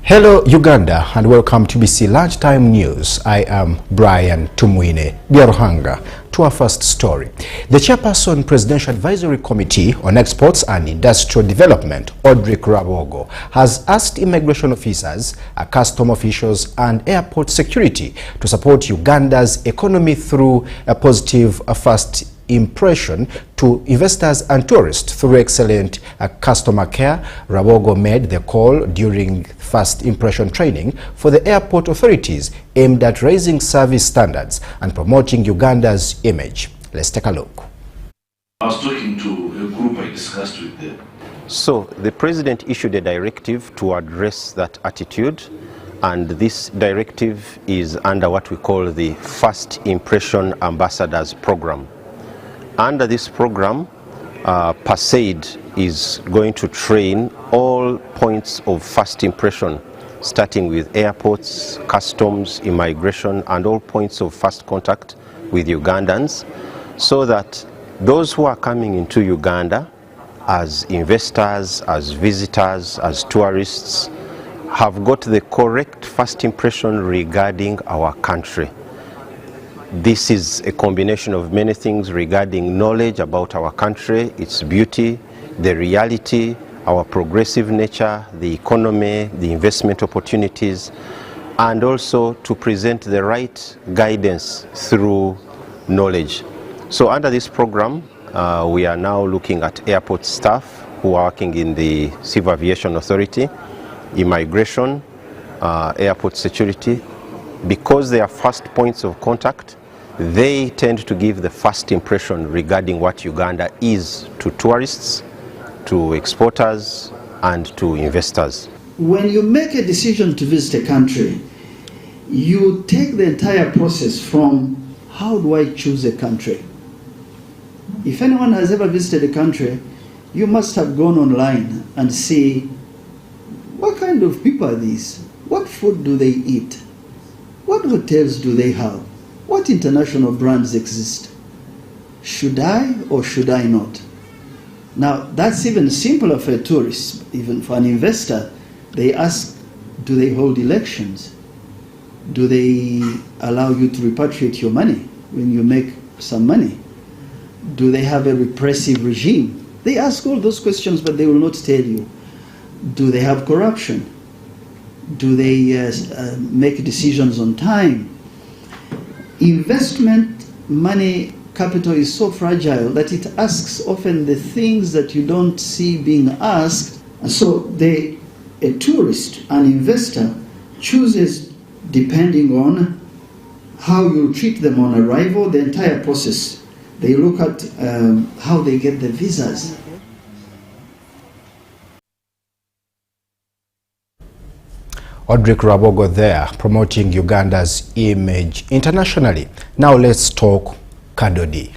Hello Uganda and welcome to BC Lunchtime News. I am Brian Tumuine Biaruhanga. To our first story. The chairperson Presidential Advisory Committee on Exports and Industrial Development, Audrey Rabogo, has asked immigration officers, custom officials and airport security to support Uganda's economy through a positive first impression to investors and tourists through excellent customer care. Rabogo made the call during first impression training for the airport authorities aimed at raising service standards and promoting Uganda's image. Let's take a look. I was talking to a group I discussed with them. So the president issued a directive to address that attitude, and this directive is under what we call the First Impression Ambassadors Program. Under this program, PASAID is going to train all points of first impression, starting with airports, customs, immigration, and all points of first contact with Ugandans, so that those who are coming into Uganda as investors, as visitors, as tourists, have got the correct first impression regarding our country. This is a combination of many things regarding knowledge about our country, its beauty, the reality, our progressive nature, the economy, the investment opportunities, and also to present the right guidance through knowledge. So under this program, we are now looking at airport staff who are working in the Civil Aviation Authority, immigration, airport security. Because they are first points of contact, they tend to give the first impression regarding what Uganda is to tourists, to exporters, and to investors. When you make a decision to visit a country, you take the entire process from how do I choose a country? If anyone has ever visited a country, you must have gone online and see what kind of people are these? What food do they eat? What hotels do they have? What international brands exist? Should I or should I not? Now, that's even simpler for a tourist. Even for an investor, they ask, do they hold elections? Do they allow you to repatriate your money when you make some money? Do they have a repressive regime? They ask all those questions, but they will not tell you. Do they have corruption? Do they make decisions on time? Investment money capital is so fragile that it asks often the things that you don't see being asked. And so a tourist, an investor, chooses depending on how you treat them on arrival, the entire process. They look at how they get the visas. Audrey Rabogo there, promoting Uganda's image internationally. Now let's talk Kadodi.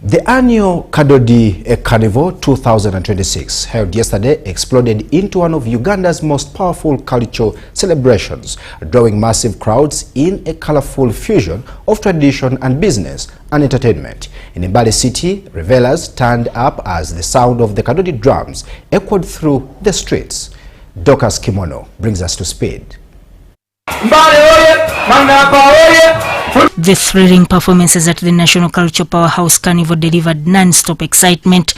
The annual Kadodi Carnival 2026, held yesterday, exploded into one of Uganda's most powerful cultural celebrations, drawing massive crowds in a colorful fusion of tradition and business and entertainment. In Mbale City, revelers turned up as the sound of the Kadodi drums echoed through the streets. Dokas Kimono brings us to speed. The thrilling performances at the National Culture Powerhouse Carnival delivered non-stop excitement.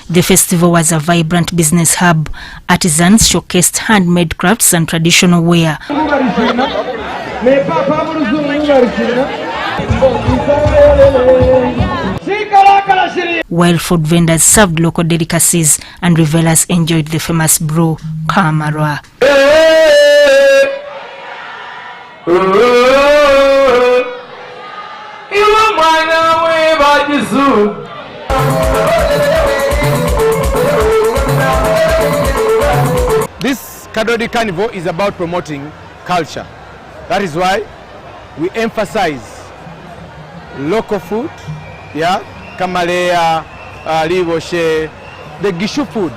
The festival was a vibrant business hub. Artisans showcased handmade crafts and traditional wear, while food vendors served local delicacies and revelers enjoyed the famous brew, Kamarwa. This Kadodi Carnival is about promoting culture. That is why we emphasize local food, Kamalea, Liboshe, the Gishu food,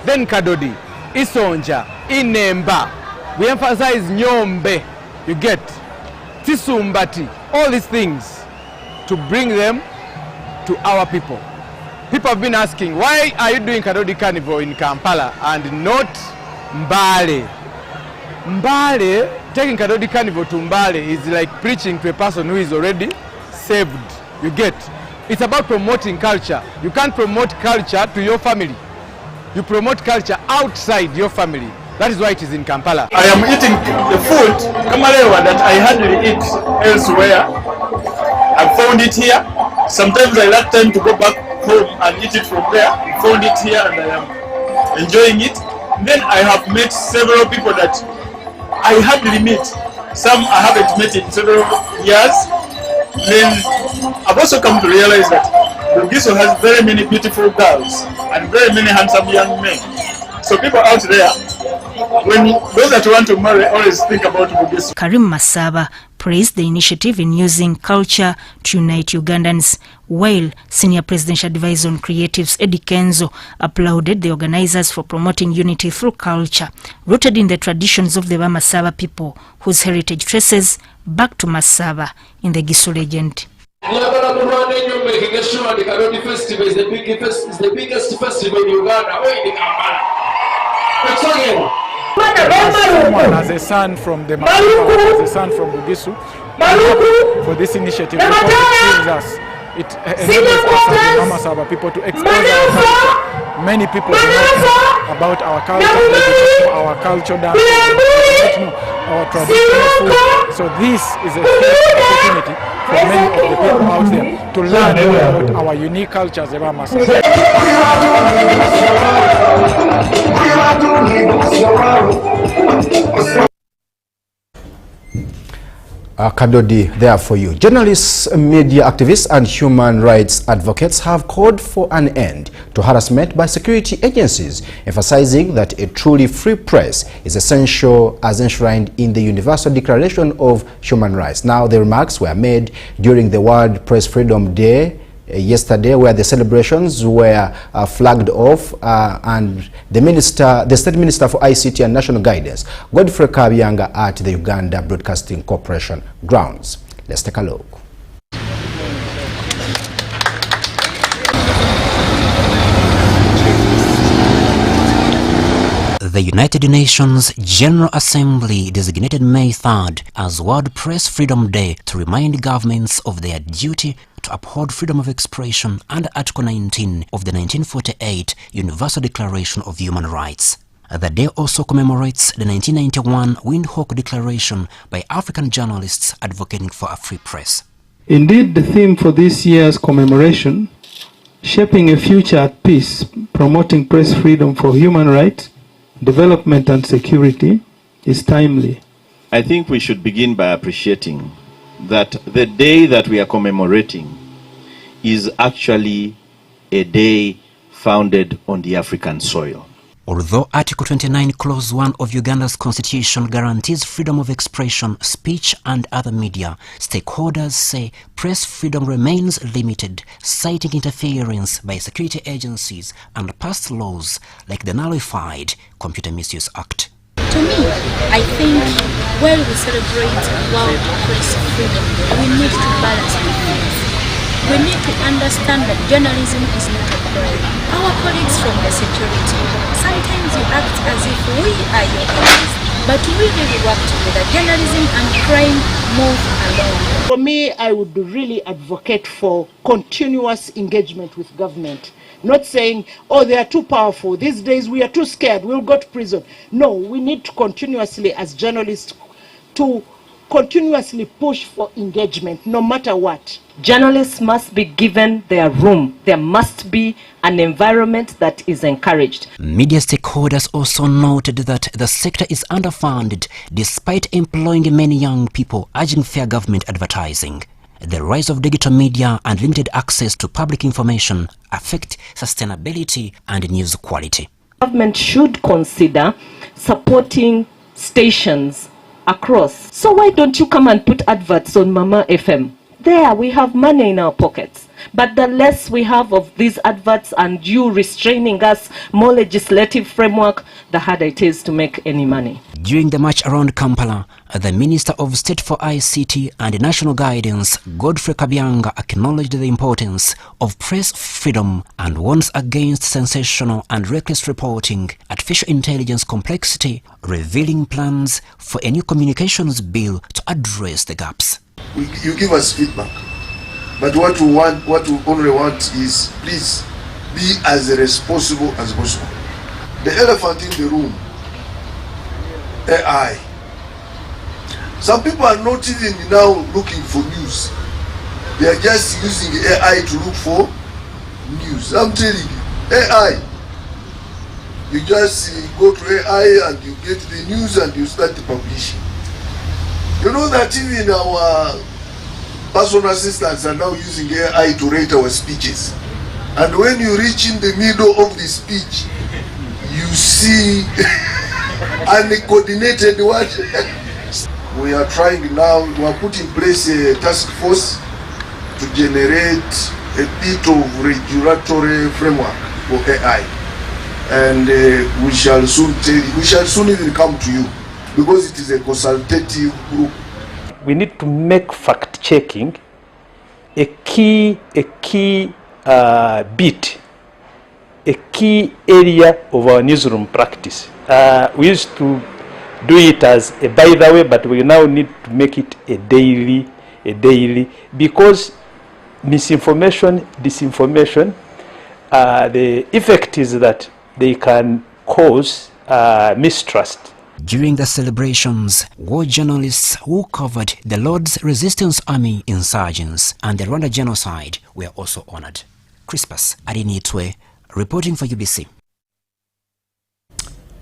then Kadodi, Isonja, Inemba. We emphasize Nyombe, you get, Tisumbati, all these things to bring them to our people. People have been asking, why are you doing Kadodi Carnival in Kampala and not Mbale? Mbale, taking Kadodi Carnival to Mbale is like preaching to a person who is already saved. You get? It's about promoting culture. You can't promote culture to your family. You promote culture outside your family. That is why it is in Kampala. I am eating the food, Kamalewa, that I hardly eat elsewhere. I found it here. Sometimes I lack time to go back home and eat it from there. I found it here and I am enjoying it. Then I have met several people that I hardly meet. Some I haven't met in several years. Then I've also come to realize that Bugisu has very many beautiful girls and very many handsome young men. So people out there, when those that want to marry, always think about Bugisu. Karim Masaba praised the initiative in using culture to unite Ugandans, while Senior Presidential Advisor on Creatives Eddie Kenzo applauded the organizers for promoting unity through culture, rooted in the traditions of the Bamasaba people, whose heritage traces back to Masaba in the Gisu legend. The Kadodi Festival is the biggest festival in Uganda. Someone as a son from the Masaba, as a son from Bugisu, for this initiative, because it gives us, it enables us as the Masaba people to expose our culture. Many people do not know about our culture, they do not know our culture dance, they do not know our traditional food. So this is a great opportunity for many of the people out there to learn about our unique cultures around Masaba. Kadodi there for you. Journalists, media activists and human rights advocates have called for an end to harassment by security agencies, emphasizing that a truly free press is essential as enshrined in the Universal Declaration of Human Rights. Now, the remarks were made during the World Press Freedom Day yesterday, where the celebrations were flagged off, and the State Minister for ICT and National Guidance, Godfrey Kabyanga, at the Uganda Broadcasting Corporation grounds. Let's take a look. The United Nations General Assembly designated May 3rd as World Press Freedom Day to remind governments of their duty to uphold freedom of expression under Article 19 of the 1948 Universal Declaration of Human Rights. The day also commemorates the 1991 Windhoek Declaration by African journalists advocating for a free press. Indeed, the theme for this year's commemoration, Shaping a Future at Peace, Promoting Press Freedom for Human Rights, Development and Security, is timely. I think we should begin by appreciating that the day that we are commemorating is actually a day founded on the African soil. Although Article 29, Clause 1 of Uganda's Constitution guarantees freedom of expression, speech and other media, stakeholders say press freedom remains limited, citing interference by security agencies and past laws like the nullified Computer Misuse Act. To me, I think while we celebrate World Press Freedom Day, we need to balance the things. We need to understand that journalism is not a crime. Our colleagues from the security, sometimes you act as if we are your enemies, but we really work together. Journalism and crime move along. For me, I would really advocate for continuous engagement with government. Not saying, oh, they are too powerful. These days we are too scared. We'll go to prison. No, we need to continuously, as journalists, to continuously push for engagement, no matter what. Journalists must be given their room. There must be an environment that is encouraged. Media stakeholders also noted that the sector is underfunded despite employing many young people, urging fair government advertising. The rise of digital media and limited access to public information affect sustainability and news quality. Government should consider supporting stations across. So why don't you come and put adverts on Mama FM? There, we have money in our pockets. But the less we have of these adverts and you restraining us, more legislative framework, the harder it is to make any money. During the march around Kampala, the Minister of State for ICT and National Guidance, Godfrey Kabyanga, acknowledged the importance of press freedom and warns against sensational and reckless reporting, artificial intelligence complexity, revealing plans for a new communications bill to address the gaps. You give us feedback, but what we only want is, please be as responsible as possible. The elephant in the room, AI. Some people are not even now looking for news. They are just using AI to look for news. I'm telling you, AI. You just go to AI and you get the news and you start publishing. You know that even our personal assistants are now using AI to write our speeches. And when you reach in the middle of the speech, you see uncoordinated what? We are trying now, we are putting in place a task force to generate a bit of regulatory framework for AI. And we shall soon even come to you, because it is a consultative group. We need to make fact-checking a key bit, a key area of our newsroom practice. We used to do it as a by the way, but we now need to make it a daily, because misinformation, disinformation, the effect is that they can cause mistrust. During the celebrations, war journalists who covered the Lord's Resistance Army insurgents and the Rwanda genocide were also honored. Crispus Arinitwe, reporting for UBC.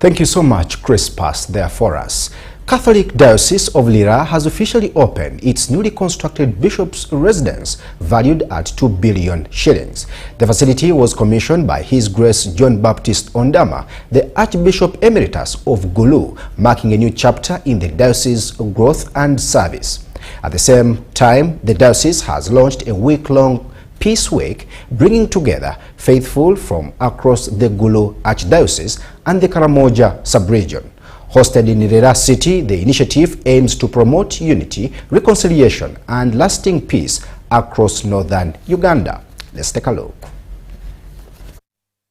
Thank you so much, Crispus, there for us. Catholic Diocese of Lira has officially opened its newly constructed bishop's residence, valued at 2 billion shillings. The facility was commissioned by His Grace John Baptist Ondama, the Archbishop Emeritus of Gulu, marking a new chapter in the diocese's growth and service. At the same time, the diocese has launched a week-long Peace Week, bringing together faithful from across the Gulu Archdiocese and the Karamoja sub-region. Hosted in Lira City, the initiative aims to promote unity, reconciliation, and lasting peace across northern Uganda. Let's take a look.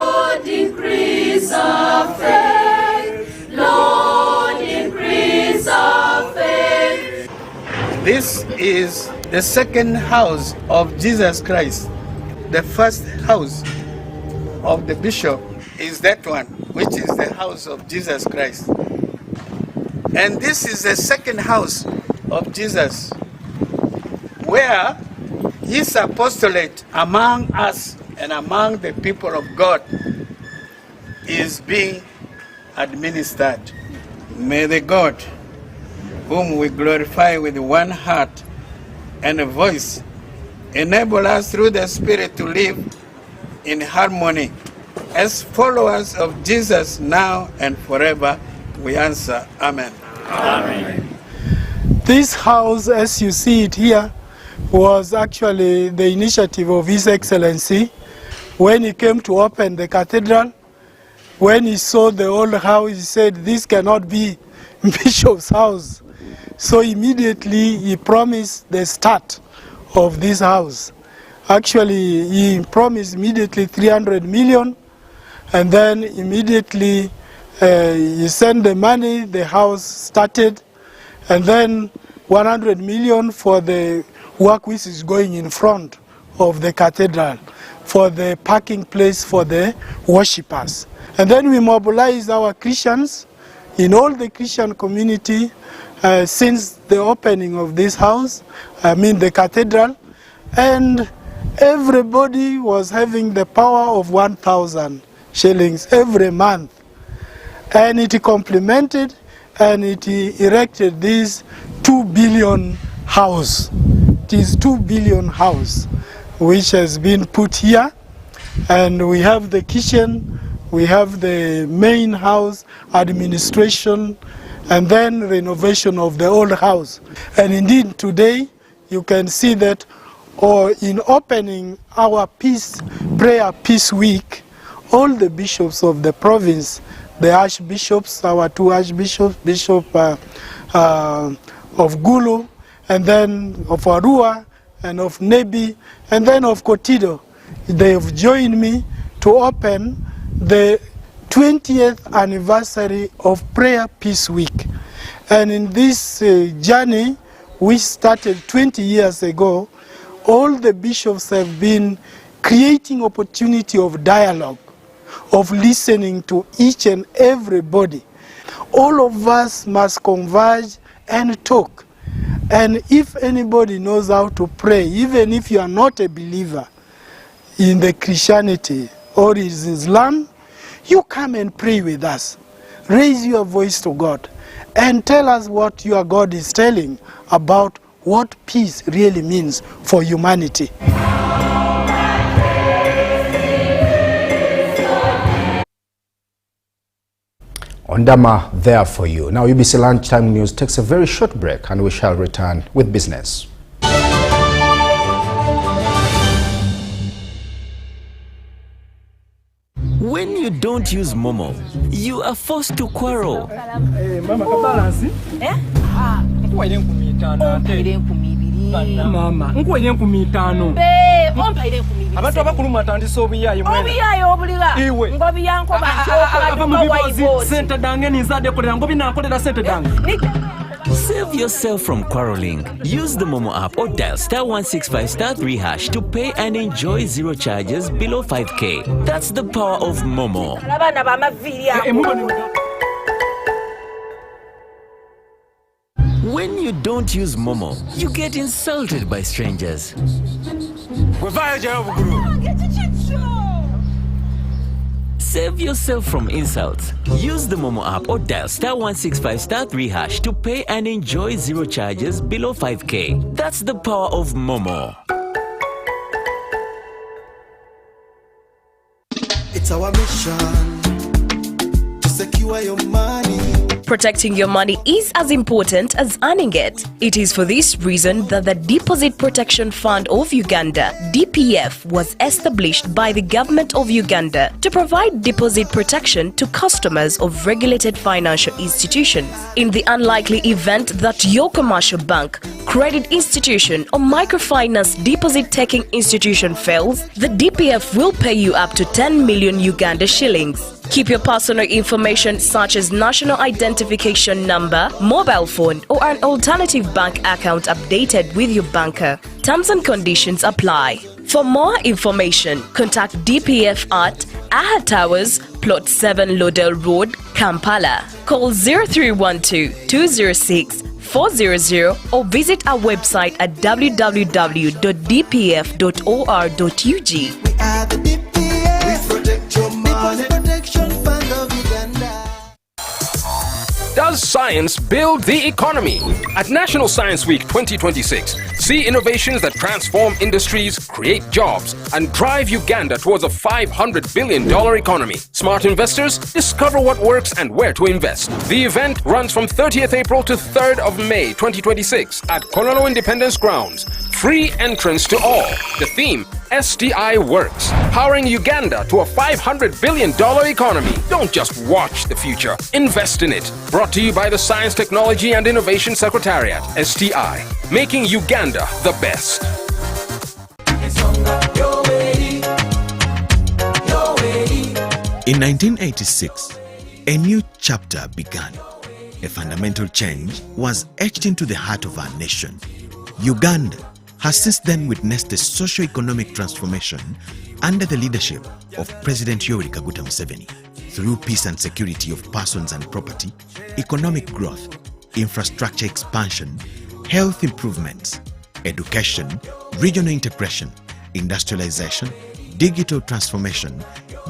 Lord, increase our faith. Lord, increase our faith. This is the second house of Jesus Christ. The first house of the bishop is that one, which is the house of Jesus Christ. And this is the second house of Jesus, where his apostolate among us and among the people of God is being administered. May the God, whom we glorify with one heart and a voice, enable us through the Spirit to live in harmony as followers of Jesus now and forever. We answer, Amen. Amen. This house, as you see it here, was actually the initiative of His Excellency when he came to open the cathedral. When he saw the old house, he said, this cannot be Bishop's house. So immediately he promised the start of this house. Actually, he promised immediately 300 million, and then immediately he sent the money, the house started, and then 100 million for the work which is going in front of the cathedral, for the parking place for the worshippers. And then we mobilized our Christians in all the Christian community since the opening of this house, the cathedral, and everybody was having the power of 1,000 shillings every month. And it complemented and it erected this 2 billion house. It is 2 billion house which has been put here, and we have the kitchen, we have the main house, administration, and then renovation of the old house. And indeed today you can see that or in opening our prayer peace week, all the bishops of the province, the archbishops, our two archbishops, Bishop of Gulu, and then of Arua, and of Nebi, and then of Kotido, they have joined me to open the 20th anniversary of Prayer Peace Week. And in this journey, which started 20 years ago, all the bishops have been creating opportunity of dialogue, of listening to each and everybody. All of us must converge and talk. And if anybody knows how to pray, even if you are not a believer in the Christianity or is Islam, you come and pray with us. Raise your voice to God and tell us what your God is telling about what peace really means for humanity. Ondama there for you. Now UBC Lunchtime News takes a very short break and we shall return with business. When you don't use Momo, you are forced to quarrel. Mama, nkwenye nkumitano. Abantu abakuluma atandisa obuyayi mwena. Obuyayi obuliga. Iwe. Ngobi yanko bantu sente dange nizade kolera ngobi nakolera sente dange. Save yourself from quarreling. Use the Momo app or dial *165*3# to pay and enjoy zero charges below 5K. That's the power of Momo. When you don't use Momo, you get insulted by strangers. Save yourself from insults. Use the Momo app or dial *165*3# to pay and enjoy zero charges below 5K. That's the power of Momo. It's our mission to secure your money. Protecting your money is as important as earning it. It is for this reason that the Deposit Protection Fund of Uganda, DPF, was established by the government of Uganda to provide deposit protection to customers of regulated financial institutions. In the unlikely event that your commercial bank, credit institution or microfinance deposit-taking institution fails, the DPF will pay you up to 10 million Uganda shillings. Keep your personal information such as national identification number, mobile phone or an alternative bank account updated with your banker. Terms and conditions apply. For more information, contact DPF at Aha Towers, Plot 7 Lodell Road, Kampala. Call 0312-206-400 or visit our website at www.dpf.or.ug. We are the DPF. We protect your money. Protection Fund of Uganda. Does science build the economy? At National Science Week 2026, see innovations that transform industries, create jobs, and drive Uganda towards a $500 billion economy. Smart investors, discover what works and where to invest. The event runs from 30th April to 3rd of May 2026 at Kololo Independence Grounds. Free entrance to all. The theme, STI Works, powering Uganda to a $500 billion economy. Don't just watch the future, invest in it. Brought to you by the Science, Technology and Innovation Secretariat, STI, making Uganda the best. In 1986, a new chapter began. A fundamental change was etched into the heart of our nation. Uganda has since then witnessed a socio-economic transformation under the leadership of President Yoweri Kaguta Museveni. Through peace and security of persons and property, economic growth, infrastructure expansion, health improvements, education, regional integration, industrialization, digital transformation,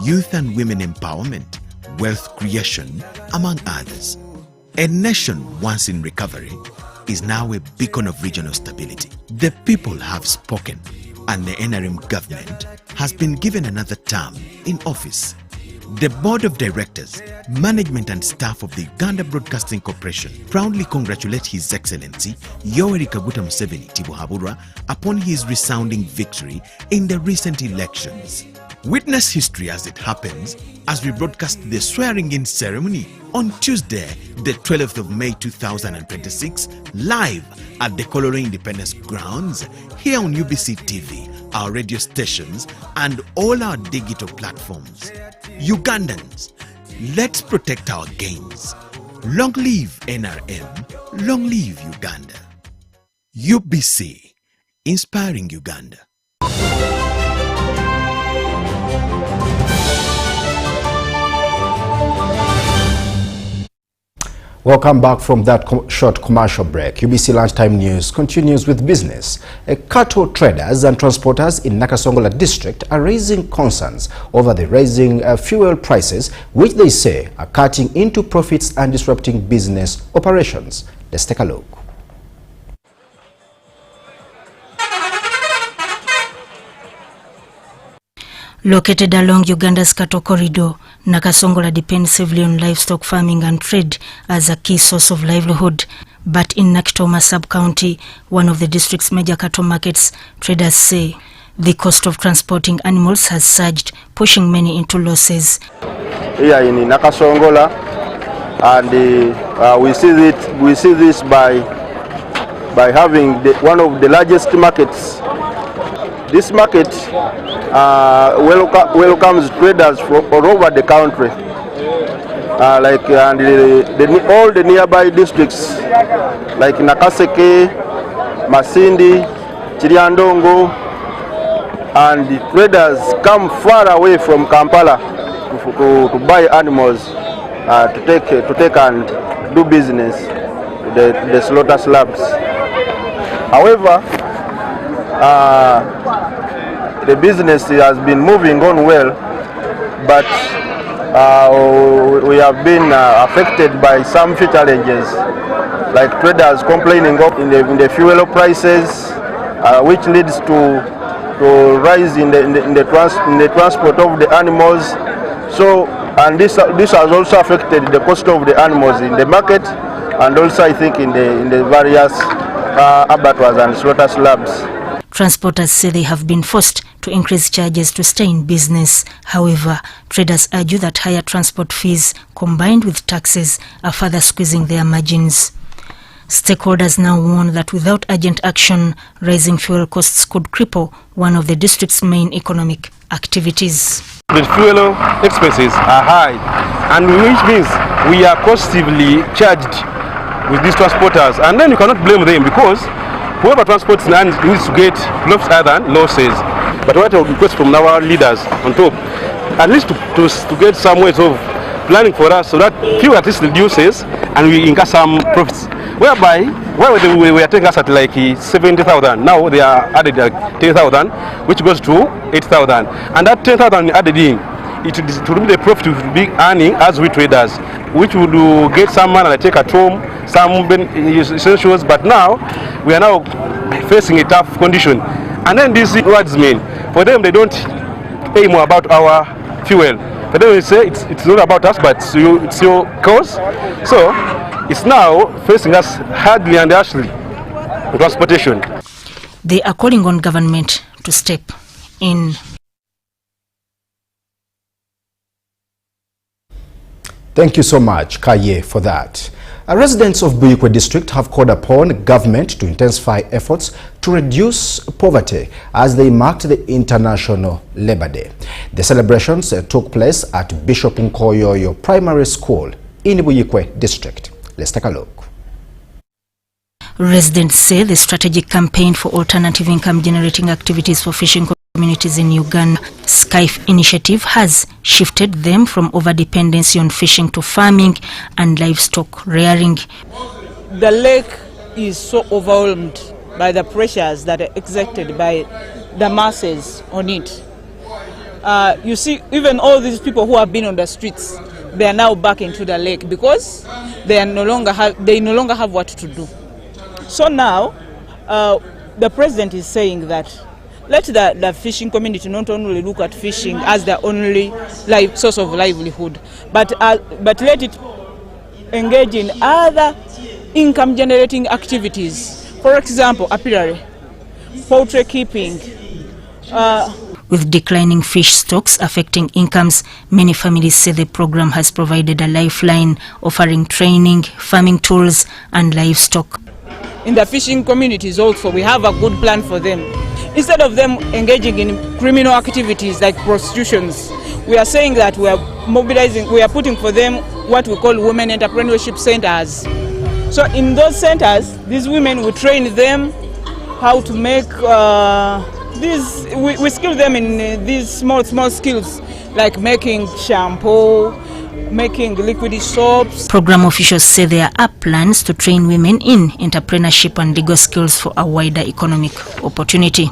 youth and women empowerment, wealth creation, among others. A nation once in recovery is now a beacon of regional stability. The people have spoken, and the NRM government has been given another term in office. The Board of Directors, Management and Staff of the Uganda Broadcasting Corporation proudly congratulate His Excellency Yoweri Kaguta Museveni Tibuhaburwa upon his resounding victory in the recent elections. Witness history as it happens as we broadcast the swearing-in ceremony on Tuesday, the 12th of May 2026, live at the Kololo Independence Grounds here on UBC TV, our radio stations, and all our digital platforms. Ugandans, let's protect our gains. Long live NRM, long live Uganda. UBC, inspiring Uganda. Welcome back from that short commercial break. UBC Lunchtime News continues with business. Cattle traders and transporters in Nakasongola district are raising concerns over the rising fuel prices, which they say are cutting into profits and disrupting business operations. Let's take a look. Located along Uganda's cattle corridor, Nakasongola depends heavily on livestock farming and trade as a key source of livelihood. But in Nakitoma sub-county, one of the district's major cattle markets, traders say the cost of transporting animals has surged, pushing many into losses. Here in Nakasongola, and we see this by having one of the largest markets. This market welcomes traders from all over the country, all the nearby districts like Nakaseke, Masindi, Chiriandongo, and the traders come far away from Kampala to buy animals to take and do business, the slaughter slabs. However, the business has been moving on well, but we have been affected by some few challenges, like traders complaining in the fuel prices, which leads to rise in the transport of the animals. So, and this has also affected the cost of the animals in the market, and also I think in the various abattoirs and slaughter slabs. Transporters say they have been forced to increase charges to stay in business. However, traders argue that higher transport fees combined with taxes are further squeezing their margins. Stakeholders now warn that without urgent action, rising fuel costs could cripple one of the district's main economic activities. The fuel expenses are high, and which means we are costly charged with these transporters, and then you cannot blame them because whoever transports land needs to get profits other than losses. But what I would request from our leaders on top, at least to get some ways of planning for us so that fuel at least reduces and we incur some profits. Whereby, where they were taking us at like 70,000, now they are added at 10,000, which goes to 8,000. And that 10,000 added in, it will be the profit we will be earning as we traders, which would get some money like take at home, some essentials, but now we are now facing a tough condition. And then these words mean, for them they don't pay more about our fuel. For them they say it's not about us, but it's your cause. So it's now facing us hardly and harshly in transportation. They are calling on government to step in. Thank you so much, Kaye, for that. Residents of Buyikwe district have called upon government to intensify efforts to reduce poverty as they marked the International Labour Day. The celebrations took place at Bishop Nkoyoyo Primary School in Buyikwe district. Let's take a look. Residents say the strategic campaign for alternative income generating activities for fishing communities in Uganda, SCIFE initiative, has shifted them from over-dependency on fishing to farming and livestock rearing. The lake is so overwhelmed by the pressures that are exerted by the masses on it. You see, even all these people who have been on the streets, they are now back into the lake because they no longer have what to do. So now, the president is saying that let the fishing community not only look at fishing as their only source of livelihood, but let it engage in other income-generating activities. For example, apiary, poultry keeping. With declining fish stocks affecting incomes, many families say the program has provided a lifeline, offering training, farming tools and livestock. In the fishing communities also, we have a good plan for them. Instead of them engaging in criminal activities like prostitutions, we are saying that we are putting for them what we call women entrepreneurship centers. So in those centers, these women, we train them how to make we skill them in these small skills like making shampoo, making liquid soaps. Program officials say there are plans to train women in entrepreneurship and legal skills for a wider economic opportunity.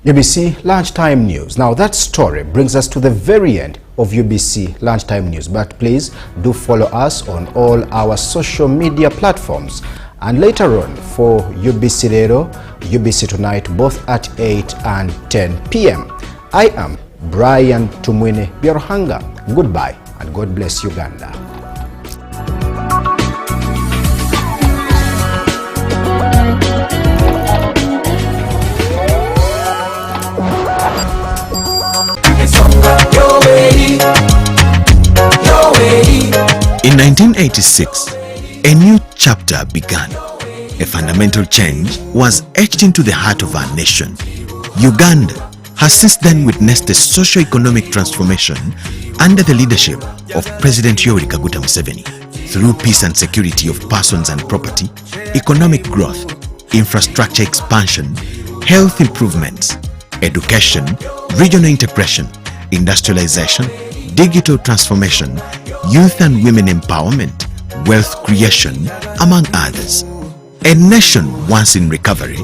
UBC Lunchtime News. Now that story brings us to the very end of UBC Lunchtime News, but please do follow us on all our social media platforms, and later on for UBC Lero, UBC Tonight, both at 8 and 10 p.m. I am Brian Tumwine Biarohanga. Goodbye and God bless Uganda. In 1986, a new chapter began. A fundamental change was etched into the heart of our nation. Uganda has since then witnessed a socio-economic transformation under the leadership of President Yoweri Kaguta Museveni. Through peace and security of persons and property, economic growth, infrastructure expansion, health improvements, education, regional integration, industrialization, digital transformation, youth and women empowerment, wealth creation, among others. A nation once in recovery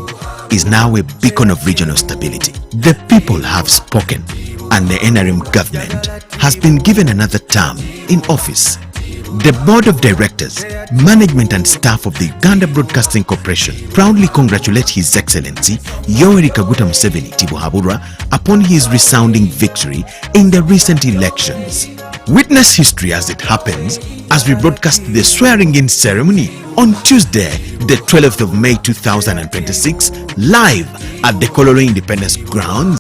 is now a beacon of regional stability. The people have spoken, and the NRM government has been given another term in office. The Board of Directors, Management and Staff of the Uganda Broadcasting Corporation proudly congratulate His Excellency Yoweri Kaguta Museveni Tibuhaburwa upon his resounding victory in the recent elections. Witness history as it happens as we broadcast the swearing-in ceremony on Tuesday, the 12th of May 2026, live at the Kololo Independence Grounds